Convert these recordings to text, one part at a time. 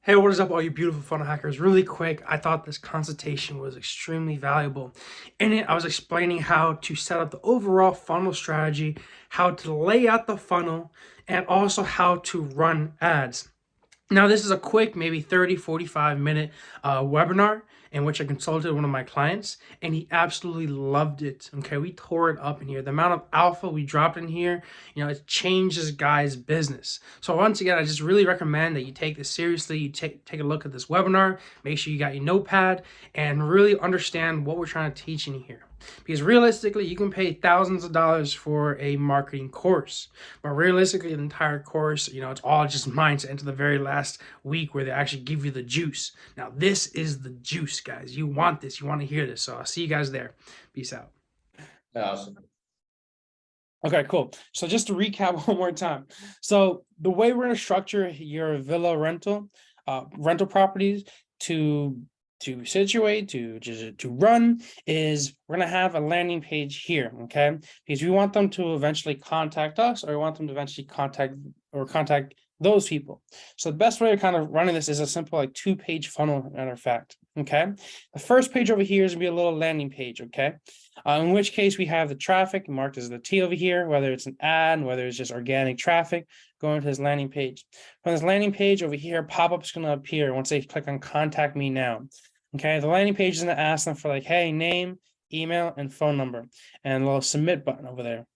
Hey, what is up, all you beautiful funnel hackers? Really quick, I thought this consultation was extremely valuable. In it, I was explaining how to set up the overall funnel strategy, how to lay out the funnel, and also how to run ads. Now, this is a quick, maybe 30, 45-minute webinar in which I consulted one of my clients, and he absolutely loved it. Okay, we tore it up in here. The amount of alpha we dropped in here, it changed this guy's business. So once again, I just really recommend that you take this seriously. You take a look at this webinar, make sure you got your notepad, and really understand what we're trying to teach in here. Because realistically, you can pay thousands of dollars for a marketing course, but realistically, the entire course, it's all just mindset into the very last week where they actually give you the juice. Now, this is the juice, guys. You want this. You want to hear this. So I'll see you guys there. Peace out. Awesome. Okay, cool. So just to recap one more time. So the way we're going to structure your villa rental properties to situate, to run, is we're going to have a landing page here, okay? Because we want them to eventually contact us, or we want them to eventually contact those people. So the best way of kind of running this is a simple like 2-page funnel, matter of fact. Okay. The first page over here is gonna be a little landing page. Okay. In which case we have the traffic marked as the T over here, whether it's an ad, whether it's just organic traffic going to this landing page. From this landing page over here, pop-up is going to appear once they click on contact me now. Okay. The landing page is going to ask them for like, hey, name, email, and phone number, and a little submit button over there.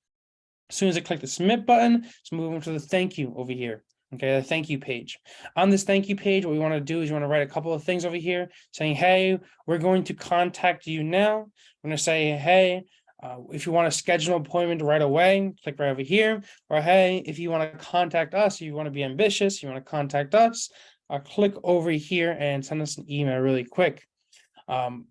As soon as I click the submit button, let's move on to the thank you over here. Okay, the thank you page. On this thank you page, what we want to do is you want to write a couple of things over here saying, hey, we're going to contact you now. We're going to say, hey, if you want to schedule an appointment right away, click right over here. Or, hey, if you want to contact us, you want to be ambitious, you want to contact us, click over here and send us an email really quick. So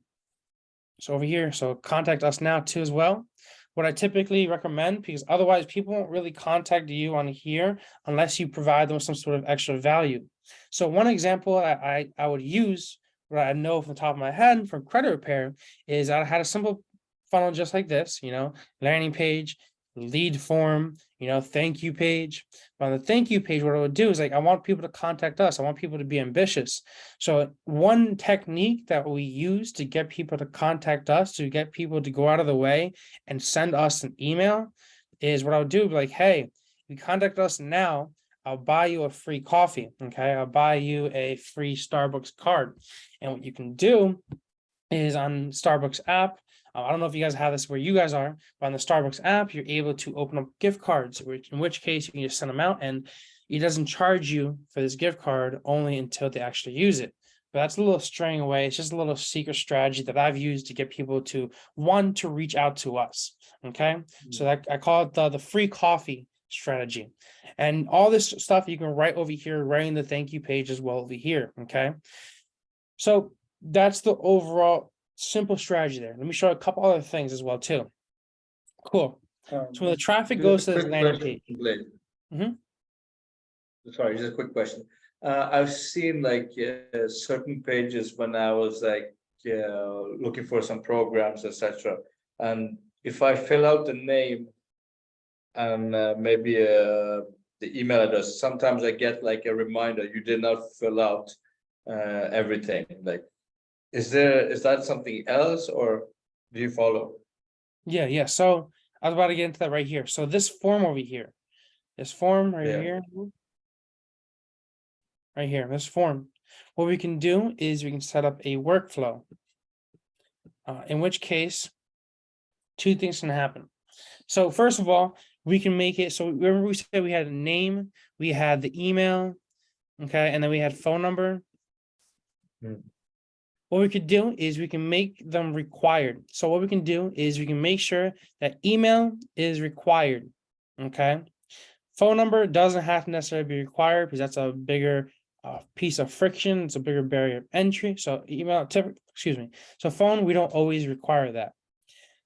over here, so contact us now too as well. What I typically recommend, because otherwise people won't really contact you on here unless you provide them with some sort of extra value. So one example I would use, what I know from the top of my head from credit repair, is I had a simple funnel just like this, landing page, lead form, thank you page. But on the thank you page, what I would do is like, I want people to contact us. I want people to be ambitious. So one technique that we use to get people to contact us, to get people to go out of the way and send us an email, is what I would do, like, hey, if you contact us now, I'll buy you a free coffee. Okay. I'll buy you a free Starbucks card. And what you can do is on Starbucks app, I don't know if you guys have this where you guys are, but on the Starbucks app, you're able to open up gift cards, in which case you can just send them out and it doesn't charge you for this gift card only until they actually use it. But that's a little straying away. It's just a little secret strategy that I've used to get people to want to reach out to us. Okay. So that I call it the free coffee strategy. And all this stuff you can write over here, writing the thank you page as well over here. Okay. So that's the overall simple strategy there. Let me show you a couple other things as well too. Cool. So when the traffic goes to this landing page. Sorry, just a quick question. I've seen like certain pages when I was like looking for some programs, etc. And if I fill out the name and maybe the email address, sometimes I get like a reminder you did not fill out everything. Like, is that something else, or do you follow? Yeah. So I was about to get into that right here. So this form over here, this form right here, this form. What we can do is we can set up a workflow. In which case, two things can happen. So first of all, we can make it so remember we said we had a name, we had the email, okay, and then we had phone number. What we could do is we can make them required. So what we can do is we can make sure that email is required. Okay. Phone number doesn't have to necessarily be required because that's a bigger piece of friction. It's a bigger barrier of entry. So email, So phone, we don't always require that.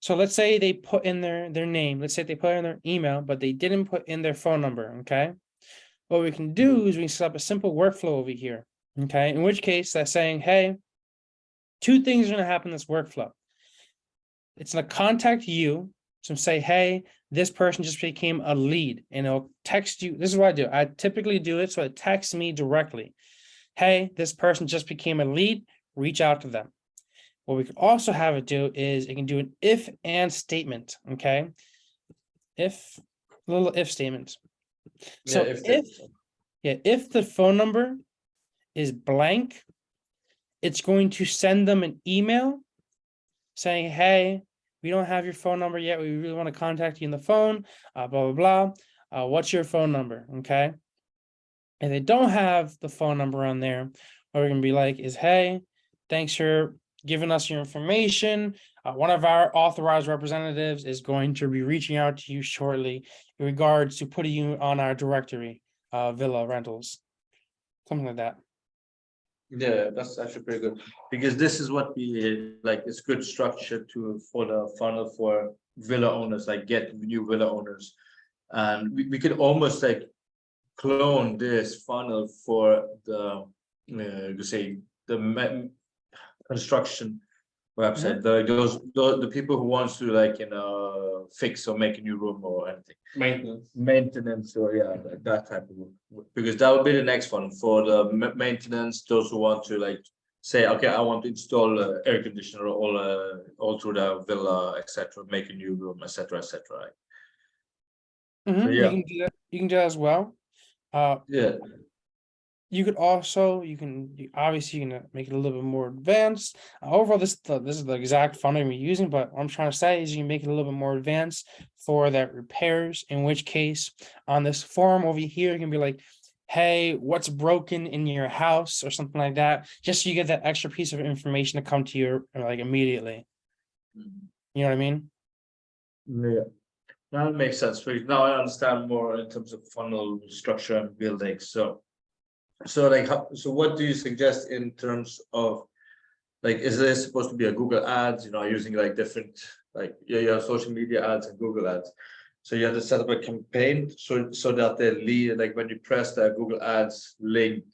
So let's say they put in their name. Let's say they put in their email, but they didn't put in their phone number. Okay. What we can do is we can set up a simple workflow over here. Okay. In which case that's saying, hey, two things are going to happen in this workflow. It's going to contact you to say, hey, this person just became a lead, and it'll text you. This is what I do. I typically do it so it texts me directly. hey, this person just became a lead, reach out to them. What we could also have it do is it can do an if and statement. Okay. If little if statement. So Yeah, if if the phone number is blank, it's going to send them an email saying, hey, we don't have your phone number yet. We really want to contact you on the phone, blah, blah, blah. What's your phone number? Okay. If they don't have the phone number on there, what we're going to be like is, hey, thanks for giving us your information. One of our authorized representatives is going to be reaching out to you shortly in regards to putting you on our directory, Villa Rentals, something like that. Yeah, that's actually pretty good, because this is what we like, it's good structure for the funnel for villa owners, like get new villa owners. And we could almost like clone this funnel for the, you say, the construction website, the people who wants to like, fix or make a new room or anything. Maintenance, or yeah, that type of work. Because that would be the next one for the maintenance, those who want to like say, okay, I want to install air conditioner all through the villa, etc., make a new room, etc., etc. Mhm, So, yeah. you can do that as well. Yeah, You could also, obviously you can make it a little bit more advanced. Overall, this is the exact funnel we're using, but what I'm trying to say is you can make it a little bit more advanced for that repairs, in which case on this form over here, you can be like, hey, what's broken in your house or something like that, just so you get that extra piece of information to come to you like immediately. You know what I mean? yeah. That makes sense. Now I understand more in terms of funnel structure and building. So like, so what do you suggest in terms of like, is this supposed to be a Google ads, using like different, like, yeah, you have social media ads and Google ads. So you have to set up a campaign so that the lead, like when you press the Google ads link,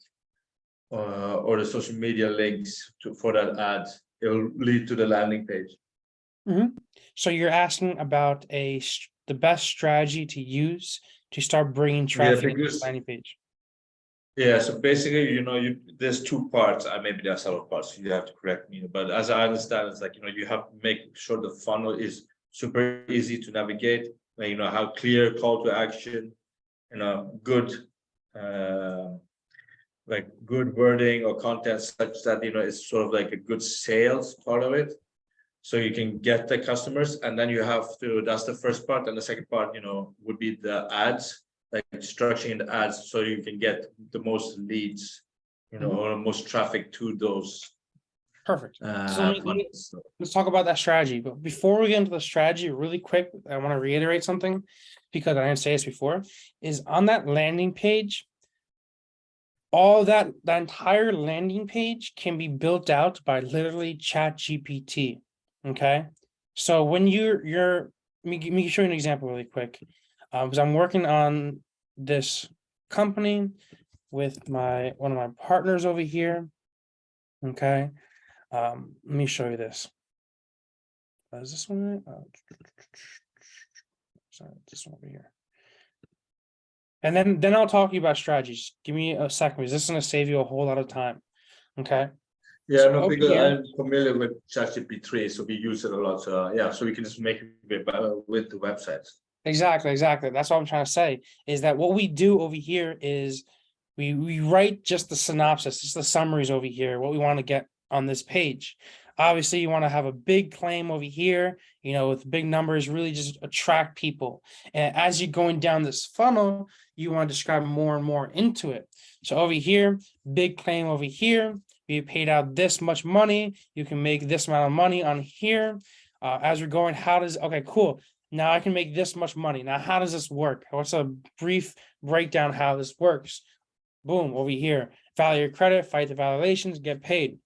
or the social media links for that ad, it will lead to the landing page. So you're asking about the best strategy to use to start bringing traffic into this because landing page. Yeah, so basically, there's two parts. Maybe there are several parts. You have to correct me, but as I understand, it's like, you have to make sure the funnel is super easy to navigate. Like, how clear call to action, good, like good wording or content such that it's sort of like a good sales part of it, so you can get the customers. And then you have to. That's the first part, and the second part, would be the ads. Like structuring the ads so you can get the most leads, or most traffic to those. Perfect. So funnels. let's talk about that strategy. But before we get into the strategy, really quick, I want to reiterate something because I didn't say this before. Is on that landing page, all that entire landing page can be built out by literally ChatGPT. Okay, so when let me show you an example really quick, because I'm working on this company with one of my partners over here. Okay, let me show you this. Is this one? Sorry, this one over here. And then I'll talk to you about strategies. Give me a second, because this is going to save you a whole lot of time. Okay. Yeah, So no, because here- I'm familiar with ChatGPT, so we use it a lot. So yeah, so we can just make it a bit better with the websites. Exactly. That's what I'm trying to say, is that what we do over here is we write just the synopsis, just the summaries over here, what we want to get on this page. Obviously, you want to have a big claim over here, with big numbers, really just attract people. And as you're going down this funnel, you want to describe more and more into it. So over here, big claim over here, you paid out this much money, you can make this amount of money on here. As we're going, okay, cool. Now I can make this much money. Now, how does this work? What's a brief breakdown how this works? Boom, over here, value your credit, fight the violations, get paid.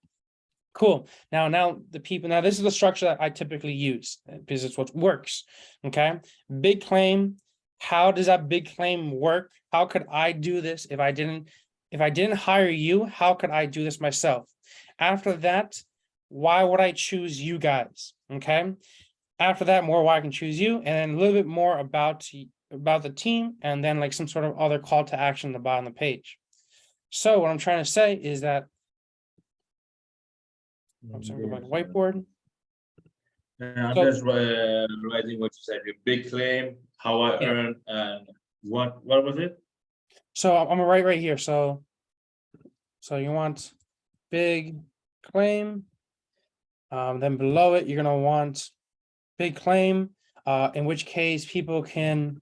Cool. Now this is the structure that I typically use because it's what works. Okay. Big claim. How does that big claim work? How could I do this if I didn't hire you? How could I do this myself? After that, why would I choose you guys? Okay. After that, more why I can choose you, and then a little bit more about the team, and then like some sort of other call to action at the bottom of the page. So what I'm trying to say is that I'm just gonna go back to whiteboard. I'm So- just writing what you said, your big claim, how I Yeah. earn, and what was it? So I'm gonna write right here. So you want big claim. Then below it, you're gonna want big claim, in which case people can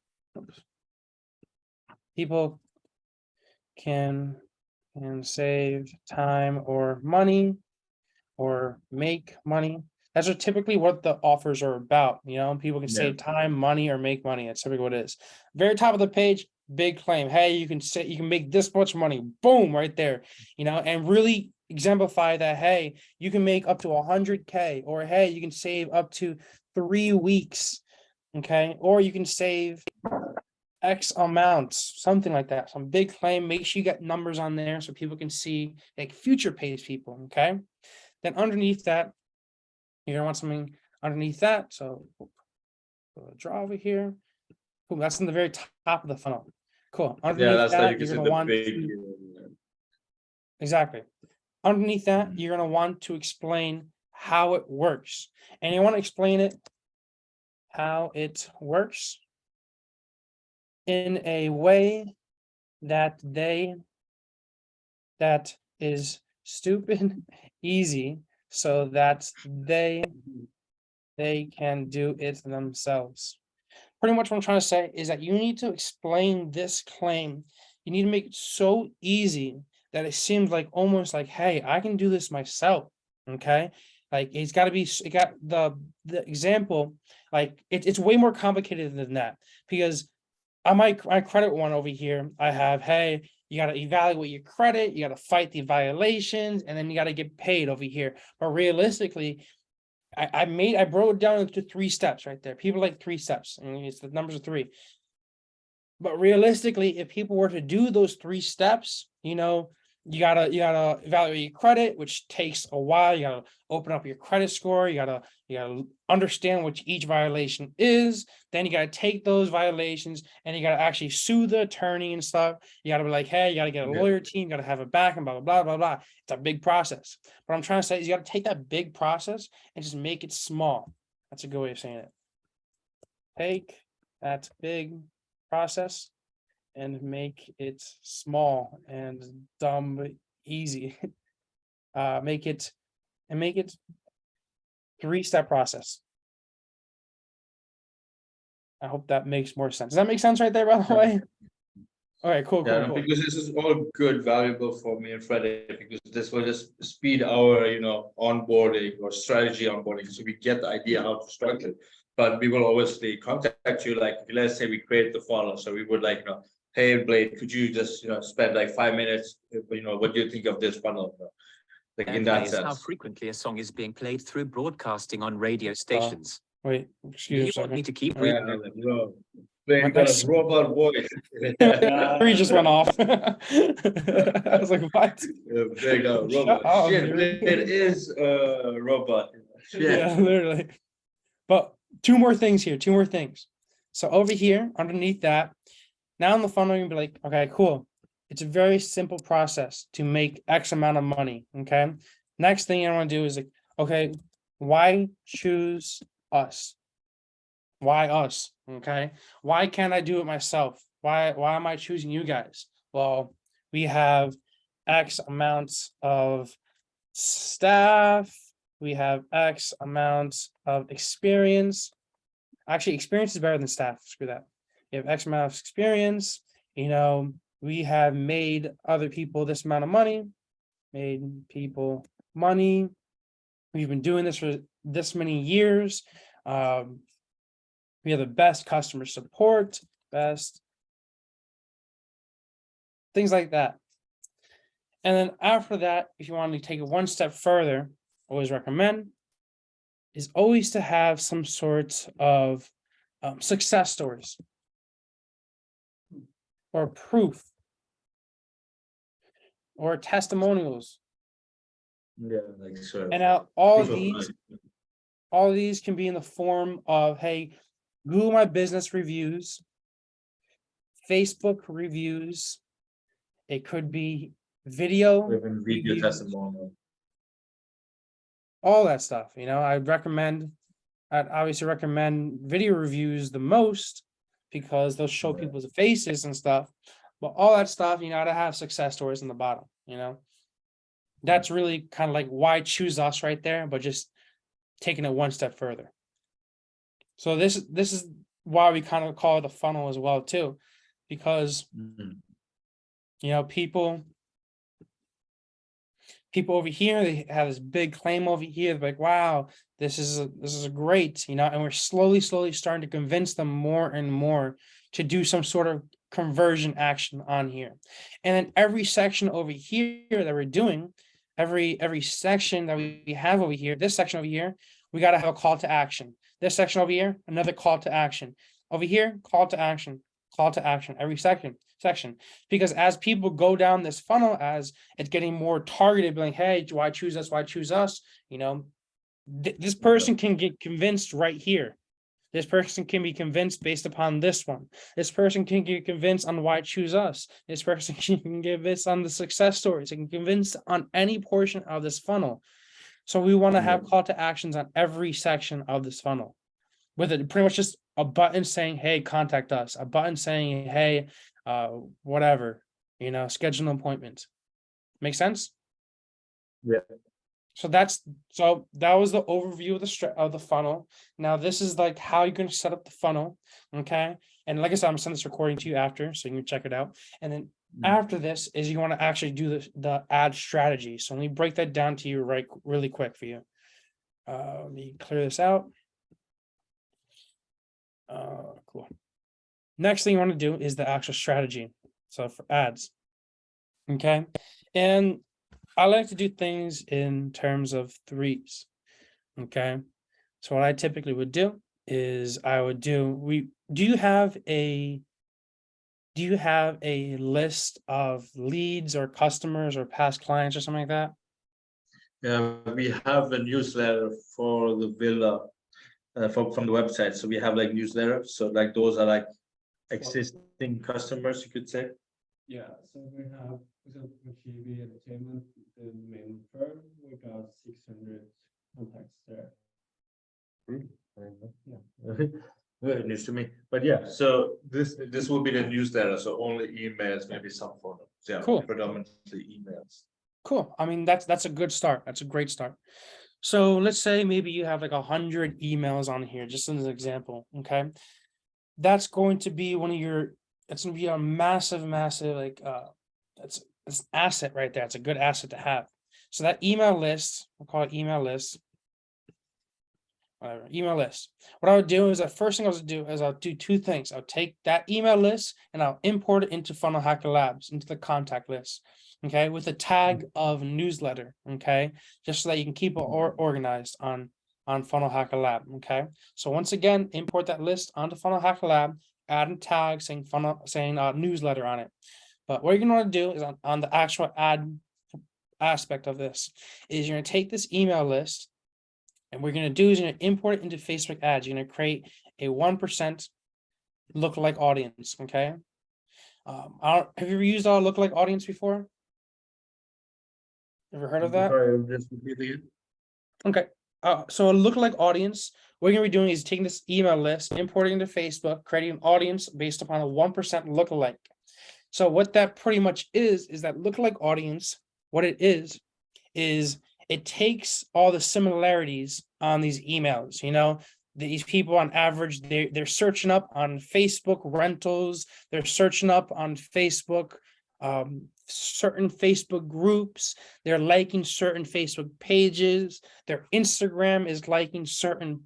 save time or money or make money. That's what typically what the offers are about. People can Yeah. save time, money, or make money. That's typically what it is. Very top of the page, big claim. Hey, you can make this much money. Boom, right there. And really exemplify that. Hey, you can make up to 100K, or hey, you can save up to 3 weeks. Okay, or you can save X amounts, something like that. Some big claim. Make sure you get numbers on there so people can see, like, future pays people. Okay. Then underneath that, you're gonna want something underneath that. So we'll draw over here. Cool. That's in the very top of the funnel. Cool. Yeah, Underneath that's like that, you can you're see gonna the want big. to, exactly. Underneath that, Mhm. you're gonna want to explain how it works, and you want to explain it how it works in a way that is stupid easy, so that they can do it themselves. Pretty much what I'm trying to say is that you need to explain this claim. You need to make it so easy that it seems like almost like, hey, I can do this myself. Okay. Like it got the example, like it's way more complicated than that, because on my credit one over here, I have, hey, you got to evaluate your credit, you got to fight the violations, and then you got to get paid over here. But realistically, I broke it down into 3 steps right there. People like 3 steps, and it's the numbers of 3. But realistically, if people were to do those 3 steps, you gotta evaluate your credit, which takes a while. You gotta open up your credit score. You gotta understand what each violation is. Then you gotta take those violations and you gotta actually sue the attorney and stuff. You gotta be like, hey, you gotta get a Okay. lawyer team, you gotta have it back, and blah blah blah blah blah. It's a big process. What I'm trying to say is you gotta take that big process and just make it small. That's a good way of saying it. Take that big process and make it small and dumb easy. Make it 3-step process. I hope that makes more sense. Does that make sense right there, by the way? All right, cool, Yeah, cool. because this is all good, valuable for me and Freddie, because this will just speed our, onboarding or strategy onboarding, so we get the idea how to structure it. But we will obviously contact you, like, let's say we create the funnel, so we would like, hey, Blade, could you just, spend like 5 minutes, what do you think of this funnel? Like in that Airplay is how sense. frequently a song is being played through broadcasting on radio stations. Wait, Do excuse me you a want me second. to keep Yeah. reading? Yeah, like, bro. Blade got a robot voice. 3 just went off. I was like, what? Blade got a Shut robot. up, Shit, dude. Blade is a robot. Shit. Yeah, literally. But 2 more things here, 2 more things. So over here, underneath that, now in the funnel, you'll be like, okay, cool. It's a very simple process to make X amount of money. Okay. Next thing I want to do is like, okay, why choose us? Why us? Okay. Why can't I do it myself? Why am I choosing you guys? Well, we have X amounts of staff, we have X amounts of experience. Actually, experience is better than staff. Screw that. You have X amount of experience. We have made other people this amount of money, made people money. We've been doing this for this many years. We have the best customer support, best things like that. And then after that, if you want to take it 1 step further, always recommend is always to have some sort of success stories or proof or testimonials. Yeah, like sure. And now all these can be in the form of, hey, Google My Business reviews, Facebook reviews. It could be video, Even video reviews, testimonial. all that stuff. I'd obviously recommend video reviews the most because they'll show Right. people's faces and stuff. But all that stuff, you gotta have success stories in the bottom, That's really kind of like why choose us right there, but just taking it one step further. So this is why we kind of call it the funnel as well too, because Mhm. people over here, they have this big claim over here. They're like, wow, this is a great, and we're slowly starting to convince them more and more to do some sort of conversion action on here. And then every section over here that we're doing, every section that we have over here, this section over here, we got to have a call to action. This section over here, another call to action. Over here, call to action, every section. Because as people go down this funnel, as it's getting more targeted, being, hey, why choose us? Why choose us? This person can get convinced right here. This person can be convinced based upon this one. This person can get convinced on why choose us. This person can get convinced on the success stories. They can convince on any portion of this funnel. So we want to have call to actions on every section of this funnel, with it pretty much just a button saying, hey, contact us, a button saying, hey, whatever, schedule an appointment. Make sense? Yeah. So that was the overview of the funnel. Now this is like how you're going to set up the funnel. Okay. And like I said, I'm gonna send this recording to you after, so you can check it out. And then after this is you want to actually do the ad strategy. So let me break that down to you really quick for you. Let me clear this out. Cool. Next thing you want to do is the actual strategy. So for ads. Okay. And I like to do things in terms of threes. Okay. So what I typically would do is do you have a list of leads or customers or past clients or something like that? Yeah, we have a newsletter for the villa from the website. So we have like newsletters. So like those are like existing customers, you could say. Yeah, so we have, for example, KB Entertainment, the main firm, we got 600 contacts there. Very news to me. But yeah, so this will be the newsletter. So only emails, maybe some photos. Yeah, Cool. predominantly emails. Cool. I mean, that's a good start. That's a great start. So let's say maybe you have like 100 emails on here, just as an example. Okay. That's going to be it's going to be a massive, like, it's an asset right there. It's a good asset to have. So that email list, we'll call it email list. Whatever, email list. What I would do is the first thing I would do is I'll do two things. I'll take that email list and I'll import it into Funnel Hacker Labs, into the contact list. Okay, with a tag of newsletter. Okay, just so that you can keep it organized on Funnel Hacker Lab. Okay, so once again, import that list onto Funnel Hacker Lab, add a tag saying newsletter on it. But what you're going to want to do is on the actual ad aspect of this is you're going to take this email list, and what we're going to do is you're going to import it into Facebook ads. You're going to create a 1% lookalike audience. Okay. Have you ever used a lookalike audience before? Ever heard of that? Sorry, just repeat again. Okay. So a lookalike audience, what you're going to be doing is taking this email list, importing into Facebook, creating an audience based upon a 1% lookalike. So what that pretty much is that lookalike audience, what it is it takes all the similarities on these emails. These people on average, they're searching up on Facebook rentals, they're searching up on Facebook, certain Facebook groups, they're liking certain Facebook pages, their Instagram is liking certain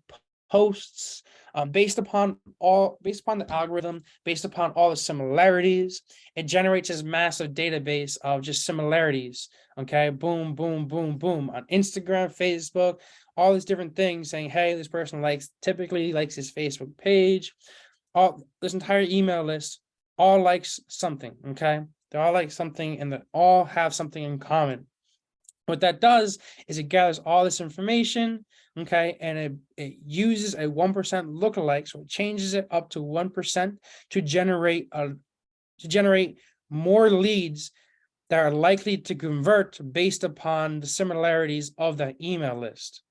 posts, based upon the algorithm, based upon all the similarities, it generates this massive database of just similarities. Okay, boom, boom, boom, boom on Instagram, Facebook, all these different things saying, hey, this person typically likes his Facebook page. All this entire email list all likes something. Okay, they all like something and they all have something in common. What that does is it gathers all this information, okay, and it uses a 1% lookalike, so it changes it up to 1% to generate more leads that are likely to convert based upon the similarities of that email list.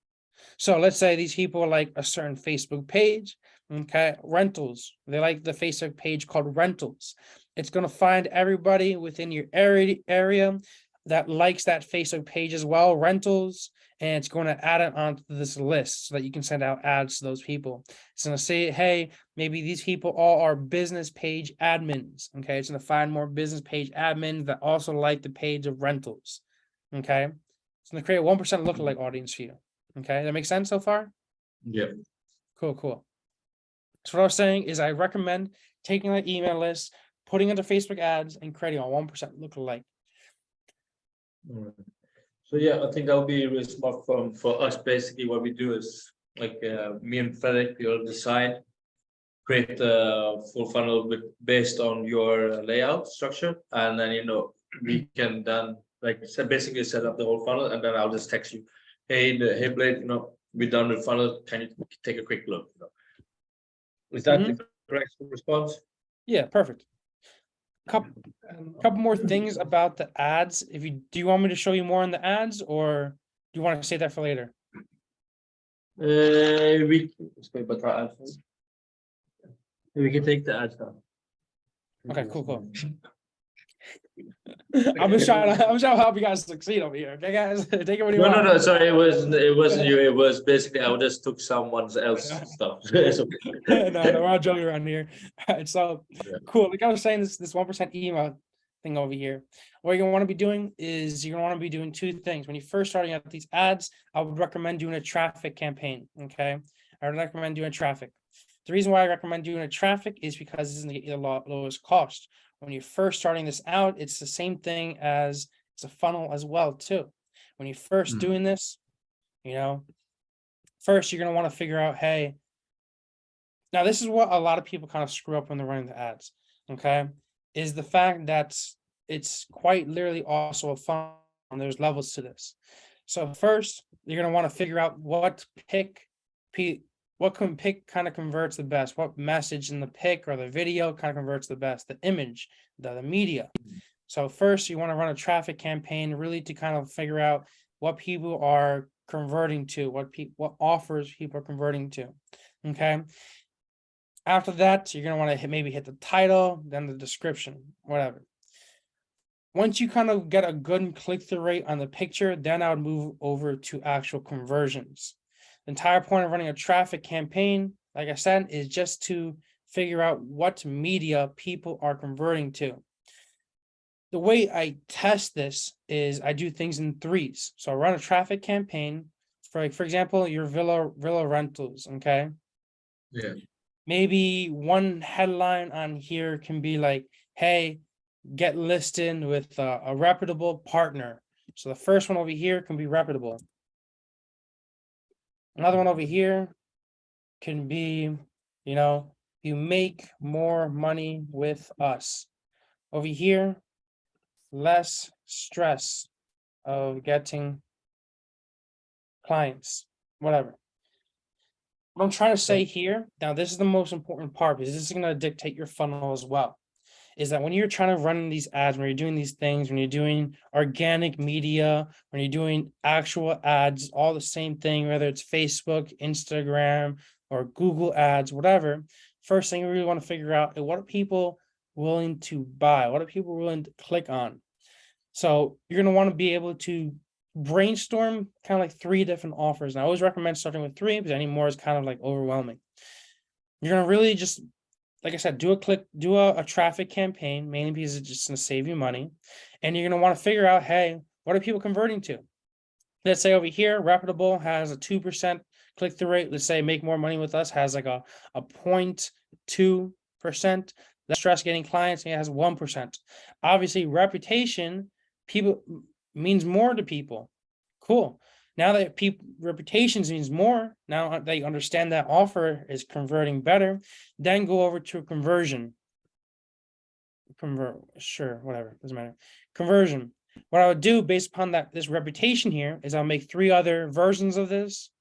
So let's say these people like a certain Facebook page, okay, rentals. They like the Facebook page called rentals. It's going to find everybody within your area that likes that Facebook page as well, rentals, and it's going to add it onto this list so that you can send out ads to those people. It's going to say, hey, maybe these people all are business page admins. Okay, it's going to find more business page admins that also like the page of rentals. Okay, it's going to create a 1% lookalike audience for you. Okay, that makes sense so far? Yeah. Cool. So what I was saying is I recommend taking that email list, putting into Facebook ads, and creating a 1% lookalike. Alright. So yeah, I think that'll be really smart for us. Basically, what we do is like me and Frederick, we'll decide, create a full funnel based on your layout structure, and then we can then basically set up the whole funnel, and then I'll just text you, hey Blade, we're done with funnel. Can you take a quick look? Is that the correct response? Yeah, perfect. Couple more things about the ads. Do you want me to show you more on the ads, or do you want to save that for later? We can take the ads now. Okay, cool. I'm just trying to help you guys succeed over here. Okay, guys, take it when you want. No. Sorry, it wasn't you. It was basically I just took someone else's stuff. No, we're all joking around here. All right, so Yeah. cool. Like I was saying, this 1% email thing over here. What you're gonna want to be doing is you're gonna want to be doing two things. When you're first starting out these ads, I would recommend doing a traffic campaign. Okay, I would recommend doing traffic. The reason why I recommend doing a traffic is because this is gonna get you the lowest cost. When you're first starting this out, it's the same thing as it's a funnel as well too. When you're first doing this, first you're gonna want to figure out, hey, now this is what a lot of people kind of screw up when they're running the ads. Okay, is the fact that it's quite literally also a funnel. And there's levels to this. So first, you're gonna want to figure out what pick kind of converts the best, what message in the pick or the video kind of converts the best, the image, the media. So first you want to run a traffic campaign really to kind of figure out what people are converting to, what offers people are converting to. Okay. After that, you're going to want to maybe hit the title, then the description, whatever. Once you kind of get a good click-through rate on the picture, then I would move over to actual conversions. The entire point of running a traffic campaign, like I said, is just to figure out what media people are converting to. The way I test this is I do things in threes. So I run a traffic campaign for example, your villa rentals, okay? Yeah. Maybe one headline on here can be like, hey, get listed with a reputable partner. So the first one over here can be reputable. Another one over here can be, you make more money with us. Over here, less stress of getting clients, whatever. What I'm trying to say here, now this is the most important part because this is going to dictate your funnel as well, is that when you're trying to run these ads, when you're doing these things, when you're doing organic media, when you're doing actual ads, all the same thing, whether it's Facebook, Instagram, or Google ads, whatever, first thing you really want to figure out is what are people willing to buy? What are people willing to click on? So you're going to want to be able to brainstorm kind of like 3 different offers. And I always recommend starting with 3 because any more is kind of like overwhelming. You're going to really just, like I said, do a traffic campaign, mainly because it's just going to save you money. And you're going to want to figure out, hey, what are people converting to? Let's say over here, Reputable has a 2% click-through rate. Let's say Make More Money With Us has like a 0.2%. Less stress getting clients, and it has 1%. Obviously, reputation means more to people. Cool. Now that reputations means more, now they understand that offer is converting better, then go over to conversion. Sure, whatever, doesn't matter. Conversion. What I would do based upon this reputation here is I'll make 3 other versions of this.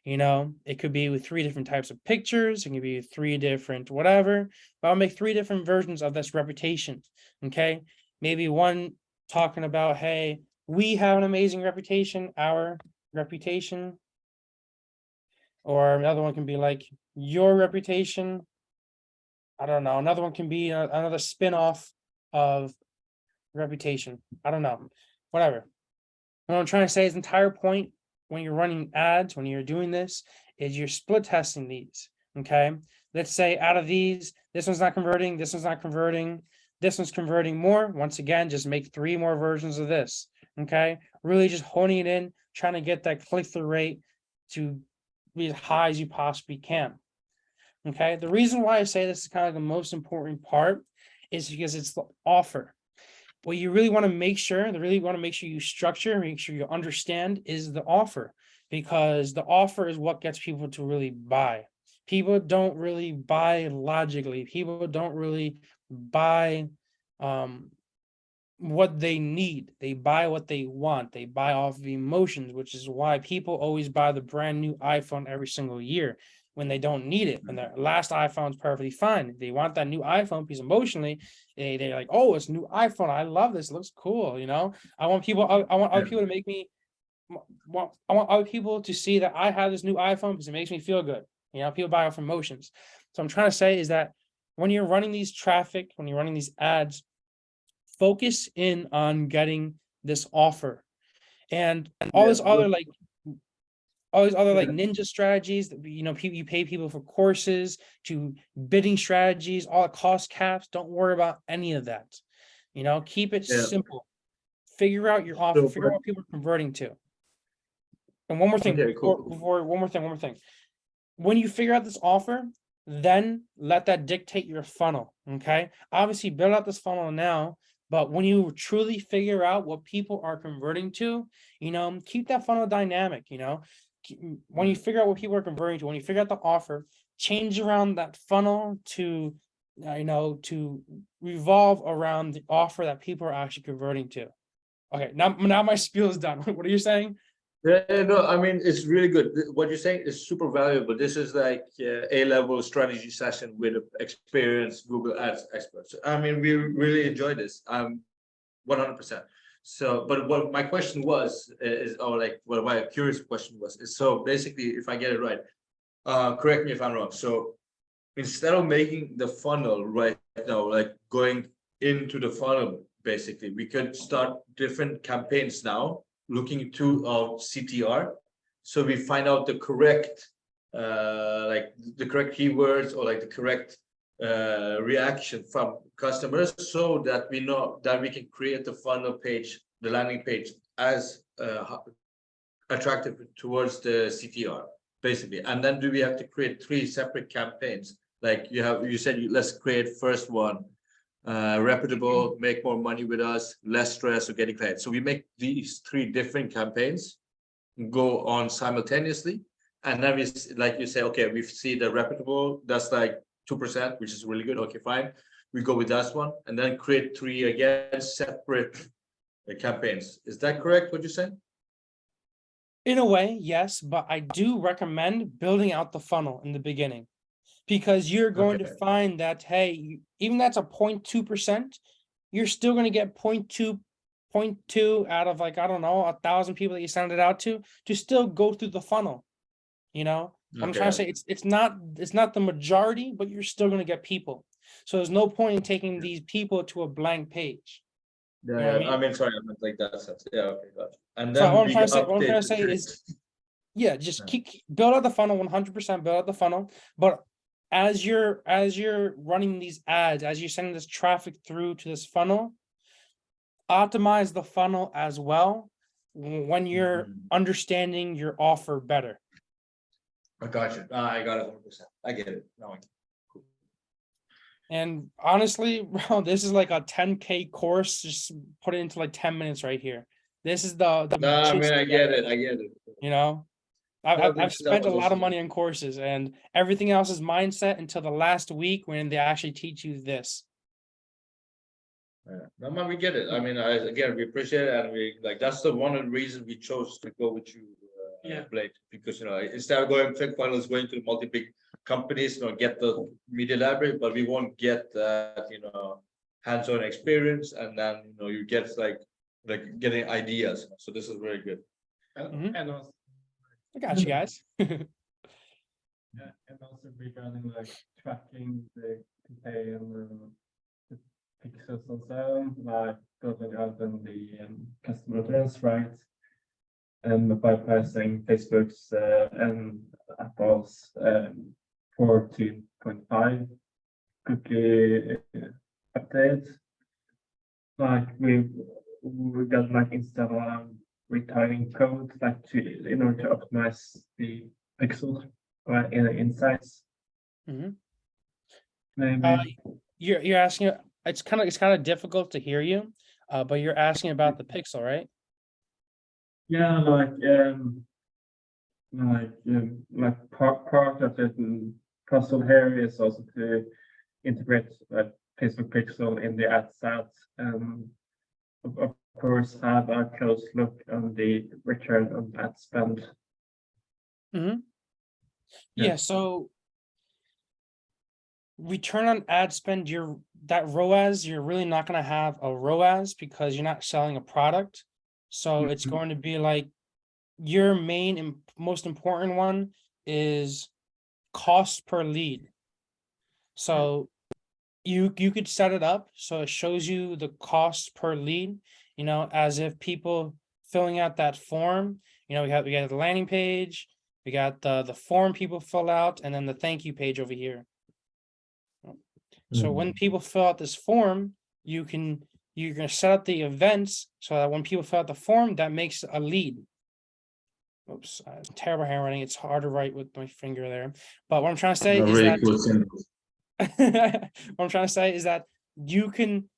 It could be with 3 different types of pictures. It can be 3 different whatever, but I'll make 3 different versions of this reputation. Okay. Maybe one talking about, hey, we have an amazing reputation, our reputation. Or another one can be like your reputation. I don't know. Another one can be another spin-off of reputation. I don't know. Whatever. What I'm trying to say is the entire point when you're running ads, when you're doing this, is you're split testing these. Okay. Let's say out of these, this one's not converting, this one's not converting, this one's converting more. Once again, just make 3 more versions of this. Okay. Really just honing it in, trying to get that click-through rate to be as high as you possibly can. Okay. The reason why I say this is kind of the most important part is because it's the offer. What you really want to make sure, you structure, make sure you understand is the offer, because the offer is what gets people to really buy. People don't really buy logically. People don't really buy what they need. They buy what they want. They buy off of emotions, which is why people always buy the brand new iPhone every single year when they don't need it. When their last iPhone's perfectly fine. They want that new iPhone because emotionally they're like, oh, it's a new iPhone. I love this. It looks cool. You know, I want other people to make me I want other people to see that I have this new iPhone because it makes me feel good. You know, people buy off emotions. So I'm trying to say is that when you're running these traffic, when you're running these ads, focus in on getting this offer and all this other like all these other like ninja strategies that you pay people for courses to bidding strategies, all the cost caps. Don't worry about any of that. Keep it simple. Figure out your offer, figure out what people are converting to. And one more thing, one more thing. When you figure out this offer, then let that dictate your funnel. Okay. Obviously, build out this funnel now, but when you truly figure out what people are converting to, keep that funnel dynamic. When you figure out what people are converting to, when you figure out the offer, change around that funnel to, to revolve around the offer that people are actually converting to. Okay. Now my spiel is done. What are you saying? Yeah, no, I mean, it's really good. What you're saying is super valuable. This is like A-level strategy session with experienced Google Ads experts. I mean, we really enjoy this. 100%. So, but what my question was is, or like, what my curious question was, is so basically, if I get it right, correct me if I'm wrong. So instead of making the funnel right now, like going into the funnel, basically, we could start different campaigns now, looking to our CTR, so we find out the correct like the correct keywords or like the correct reaction from customers, so that we know that we can create the funnel page, the landing page, as attractive towards the CTR, basically. And then do we have to create 3 separate campaigns? Like you said, let's create first one, reputable, make more money with us, less stress of getting clients. So we make these 3 different campaigns go on simultaneously, and then we, like you say, okay, we see the reputable, that's like 2%, which is really good. Okay, fine, we go with that one, and then create 3 again separate campaigns. Is that correct, what you're saying? In a way, yes, but I do recommend building out the funnel in the beginning, because you're going to find that, hey, even that's a 0.2%, you're still going to get 0.2 out of, like, I don't know, 1,000 people that you send it out to still go through the funnel. What I'm trying to say, it's not the majority, but you're still going to get people. So there's no point in taking these people to a blank page. Yeah, I mean, sorry, I meant like that sense. Yeah, okay, gotcha. And So then what I'm trying to say is, yeah, just keep build out the funnel, 100% build out the funnel. But as you're running these ads, as you're sending this traffic through to this funnel, optimize the funnel as well when you're understanding your offer better. I got you. I got it 100%. I get it. No, cool. And honestly, bro, this is like a 10K course. Just put it into like 10 minutes right here. This is the No, I mean, I get it. I've spent a lot of money on courses, and everything else is mindset until the last week when they actually teach you this. Yeah, no, man, we get it. I mean, again, we appreciate it, and we like that's the one of the reasons we chose to go with you, Blake, because instead of going ClickFunnels, going to multi-big companies, get the media library, but we won't get that, hands-on experience, and then you get like like getting ideas. So this is very good. Mhm. And also, I got you guys. and also regarding like tracking the campaign and the pixels and so on, like building out in the customer address, right? And bypassing Facebook's and Apple's 14.5 cookie update. Like we got like instead of retyping code like to in order to optimize the pixels in insights. Mhm. Maybe. You're asking. It's kind of difficult to hear you, but you're asking about the pixel, right? Yeah, like part of the puzzle here is also to integrate Facebook Pixel in the ad set. Of course, have a close look on the return on ad spend. Mm-hmm. Yeah. Yeah. So return on ad spend, that ROAS, you're really not going to have a ROAS because you're not selling a product. So it's Mhm. going to be like your main and most important one is cost per lead. So you could set it up so it shows you the cost per lead, as if people filling out that form, we got the landing page, we got the form people fill out, and then the thank you page over here. So when people fill out this form, you're gonna set up the events so that when people fill out the form, that makes a lead. Oops, terrible handwriting. It's hard to write with my finger there. But what I'm trying to say is that what I'm trying to say is that you can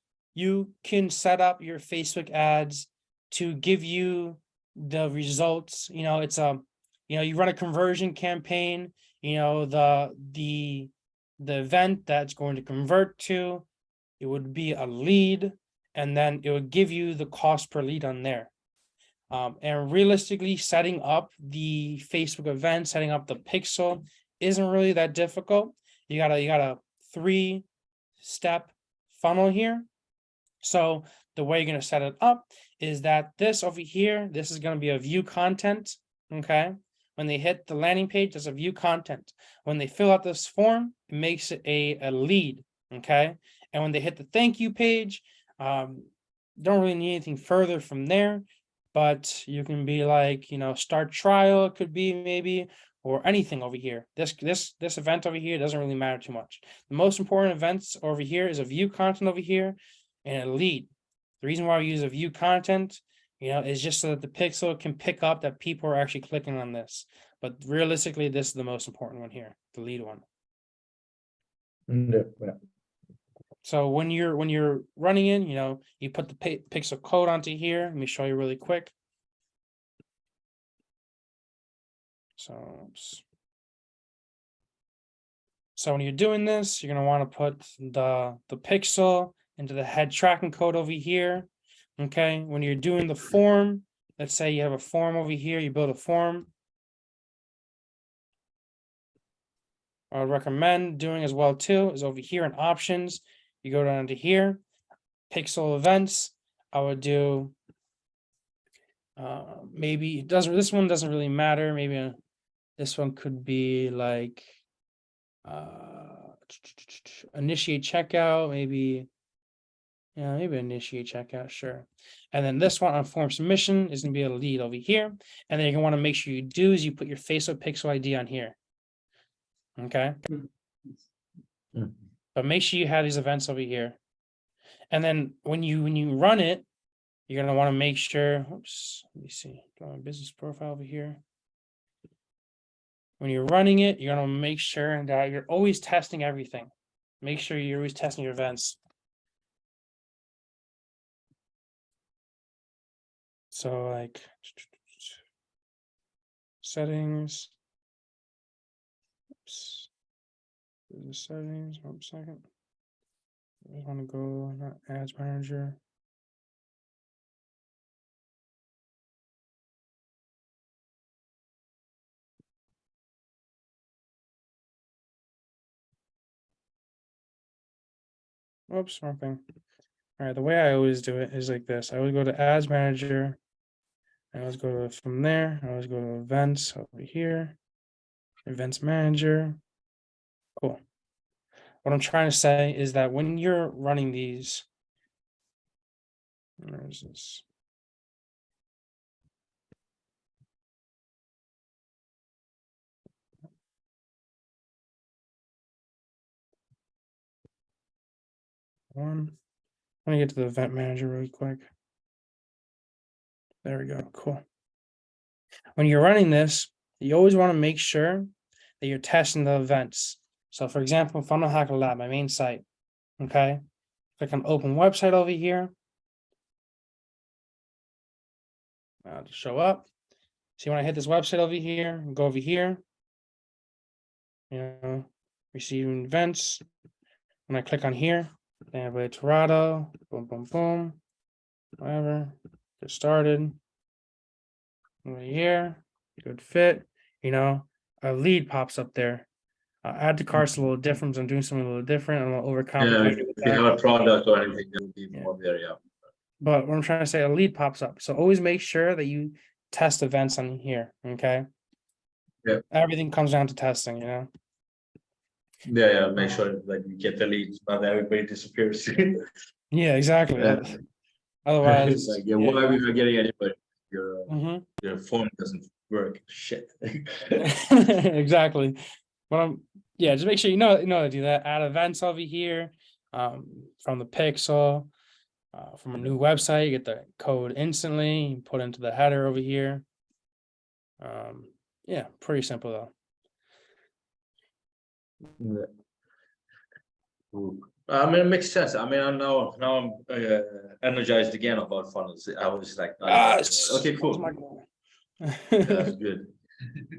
set up your Facebook ads to give you the results. It's you run a conversion campaign, the event that's going to convert to, it would be a lead, and then it would give you the cost per lead on there. And realistically, setting up the Facebook event, setting up the pixel isn't really that difficult. You got a 3-step funnel here. So the way you're going to set it up is that this over here, this is going to be a view content. Okay. When they hit the landing page, there's a view content. When they fill out this form, it makes it a lead. Okay. And when they hit the thank you page, don't really need anything further from there. But you can be like, start trial, it could be maybe, or anything over here. This event over here doesn't really matter too much. The most important events over here is a view content over here and a lead. The reason why we use a view content, is just so that the pixel can pick up that people are actually clicking on this. But realistically, this is the most important one here, the lead one. Yeah. So when you're running in, you put the pixel code onto here. Let me show you really quick. So when you're doing this, you're gonna want to put the pixel into the head tracking code over here. Okay, when you're doing the form, let's say you have a form over here, you build a form. I would recommend doing as well too is over here in options. You go down to here, pixel events. I would do maybe this one doesn't really matter. Maybe this one could be like initiate checkout, maybe. Yeah, maybe initiate checkout, sure. And then this one on form submission is gonna be a lead over here. And then you're gonna want to make sure you do is you put your Facebook pixel ID on here. Okay. But make sure you have these events over here. And then when you run it, you're gonna want to make sure. Oops, let me see. Go on business profile over here. When you're running it, you're gonna make sure that you're always testing everything. Make sure you're always testing your events. So like settings. Oops. The settings. 1 second. I just want to go not ads manager. Oops, wrong thing. All right, the way I always do it is like this. I always go to Ads Manager. I always go to from there. I always go to Events over here. Events Manager. Cool. What I'm trying to say is that when you're running these, where is this? One. Let me get to the Event Manager really quick. There we go. Cool. When you're running this, you always want to make sure that you're testing the events. So for example, Funnel Hacker Lab, my main site, okay? Click on open website over here. To show up. See, when I hit this website over here, go over here, receiving events. When I click on here, then I Toronto, boom, boom, boom, whatever, get started. Over here, good fit, a lead pops up there. Add to cart's a little different, so I'm doing something a little different. I'm gonna overcomplicate it with If you that. have a product or anything, that would be more there, yeah. But what I'm trying to say, a lead pops up. So always make sure that you test events on here, okay? Yeah. Everything comes down to testing, Yeah, make sure like you get the leads, not everybody disappears. Yeah, exactly. Yeah. Otherwise, It's like, why are we not getting anybody? Mhm. Your phone doesn't work. Shit. Exactly. But just make sure you know to do that. Add events over here, from the pixel, from a new website. You get the code instantly. You put into the header over here. Yeah, pretty simple though. I mean, it makes sense. I mean, I'm energized again about funnels. I was like, okay, cool. That's good.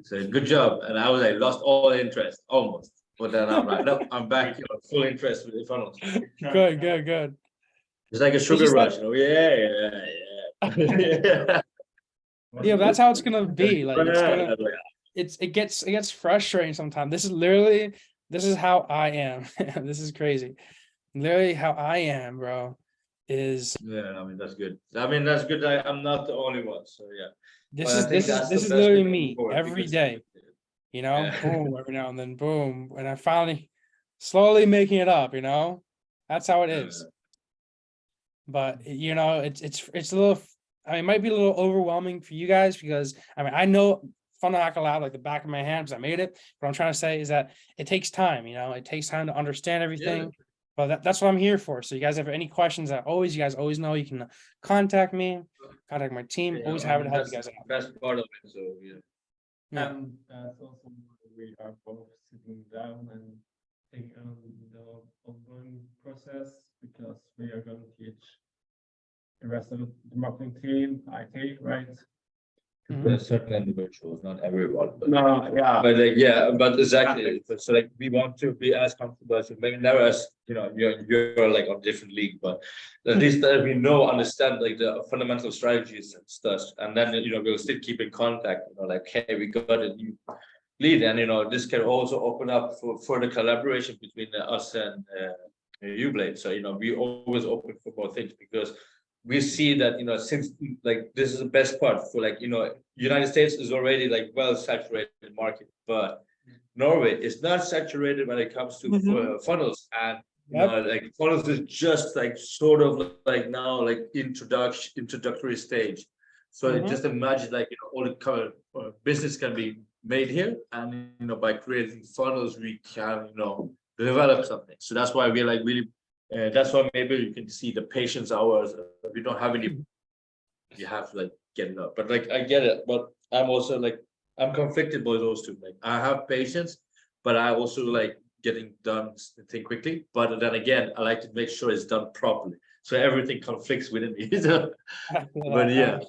So good job. And I was like, lost all interest almost. But then I'm like, no, I'm back, full interest with the funnels. Good. It's like a sugar just rush, like- yeah. Yeah, but that's how it's gonna be. Like it gets frustrating sometimes. This is how I am. This is crazy. Literally how I am, bro, is Yeah, I mean that's good. I mean that's good. I'm not the only one. So yeah. this But I is think this is that's this the is best way literally to me move forward every because- day. Yeah. Boom, every now and then, boom. And I finally slowly making it up, That's how it is. But it's a little, it might be a little overwhelming for you guys because I know Funnel Hacker Lab like the back of my hand because I made it. What I'm trying to say is that it takes time, it takes time to understand everything. But that's what I'm here for. So you guys have any questions you guys always know you can contact me, contact my team. Always happy to help you guys out. Best part of it. So yeah. Yeah. And that's also we are both sitting down and taking on the ongoing process because we are going to teach the rest of the marketing team, IT, right? There's certain individuals, not everyone. But No, yeah. But but exactly. So like we want to be as comfortable as maybe never as you're like on different league, but at least that we understand like the fundamental strategies and stuff, and then we'll still keep in contact. Like hey, we got a new lead, and this can also open up for further collaboration between us and Ublade. So we always open for more things because we see that since like this is the best part for like United States is already like well saturated market, but Norway is not saturated when it comes to funnels, and like funnels is just like sort of like now like introductory stage. So just imagine like all the current business can be made here, and by creating funnels we can develop something. So that's why we're like really. That's why maybe you can see the patience hours. We don't have any. You have to like get it up, but like I get it. But I'm also like I'm conflicted by those two. Like I have patience, but I also like getting done thing quickly. But then again, I like to make sure it's done properly, so everything conflicts within me. But yeah.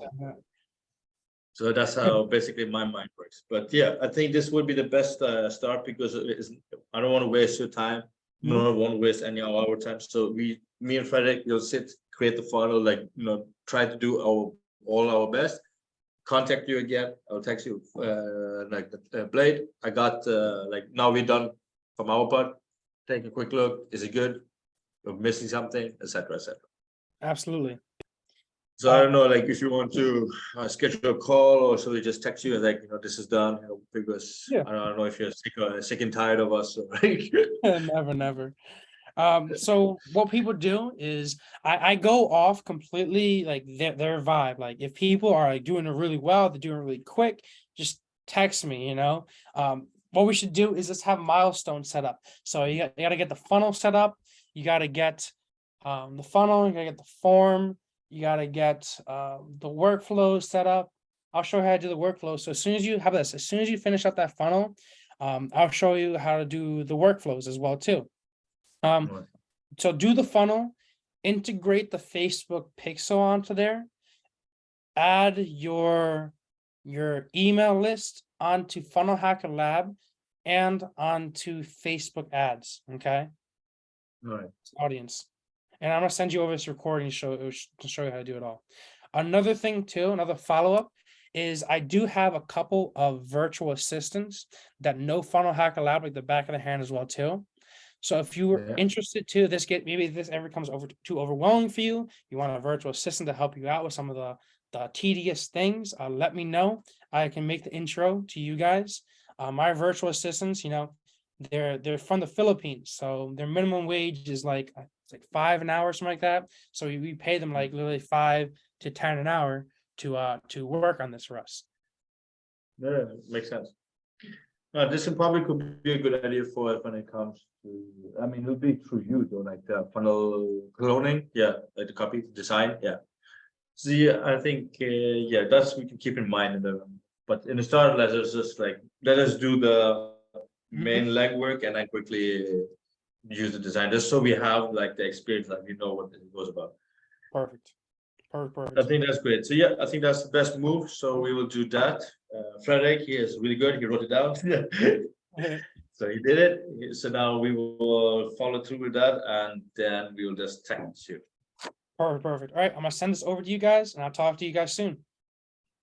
So that's how basically my mind works. But yeah, I think this would be the best start because I don't want to waste your time. No, won't waste any of our time. So me and Frederick will sit, create the funnel, like try to do all our best. Contact you again. I'll text you like the Blade. I got like now we're done from our part. Take a quick look. Is it good? We're missing something, etc., etc. Absolutely. So I don't know, like if you want to schedule a call, or should we just text you and like, this is done, because Yeah. I don't know if you're sick and tired of us, or like. Never, never. So what people do is I go off completely like their vibe. Like if people are like doing it really well, they're doing it really quick, just text me, what we should do is just have milestones set up. So you got to get the funnel set up, you got to get the funnel, you got to get the form, you got to get the workflow set up. I'll show you how to do the workflow. So as soon as you have this, as soon as you finish up that funnel, I'll show you how to do the workflows as well too. Right. So do the funnel, integrate the Facebook pixel onto there, add your email list onto Funnel Hacker Lab and onto Facebook ads. Okay, Right. audience. And I'm gonna send you over this recording to show you how to do it all. Another thing too, another follow-up is I do have a couple of virtual assistants that know Funnel Hacker Lab like the back of the hand as well too. So if you were Yeah. interested to maybe this ever comes over too overwhelming for you, you want a virtual assistant to help you out with some of the tedious things, let me know. I can make the intro to you guys. My virtual assistants, they're from the Philippines, so their minimum wage is like it's like $5 an hour, something like that. So we pay them like literally 5 to 10 an hour to work on this for us. Yeah, makes sense. This probably could be a good idea for it when it comes to, I mean, it'll be through you though, like the funnel cloning, yeah, like the copy design, yeah. So yeah, I think, yeah, that's we can keep in mind but in the start, let us do the main legwork and then quickly use the design, just so we have like the experience, like we know what it goes about. Perfect. I think that's great. So yeah, I think that's the best move. So we will do that. Frederick, he is really good. He wrote it down. So he did it. So now we will follow through with that, and then we will just text you. Perfect. All right, I'm gonna send this over to you guys, and I'll talk to you guys soon.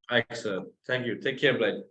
Excellent. Thank you. Take care, Blake.